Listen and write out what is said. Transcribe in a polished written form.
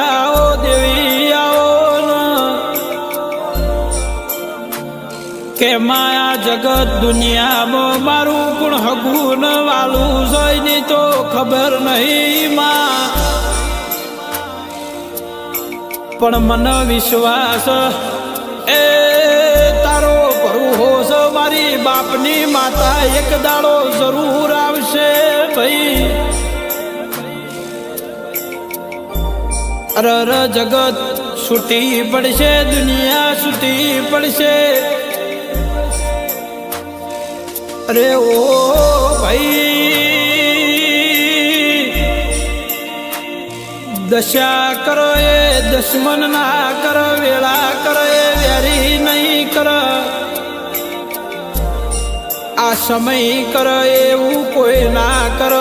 આવો દેવી આવો કે માયા જગત દુનિયામાં મારું ગુણ હગુન વાલું જોઈને તો ખબર નહીં માં, પણ મને વિશ્વાસ એ તારો ભરોસ મારી બાપની માતા એક દાડો જરૂર આવશે ભાઈ. અરર જગત છૂટી પડશે, દુનિયા છૂટી પડશે. અરે ઓ ભાઈ દશા કરો એ દુશ્મન ના કર, વેળા કરો એ વેરી નહીં કર. આ સમય કર એવું કોઈ ના કર,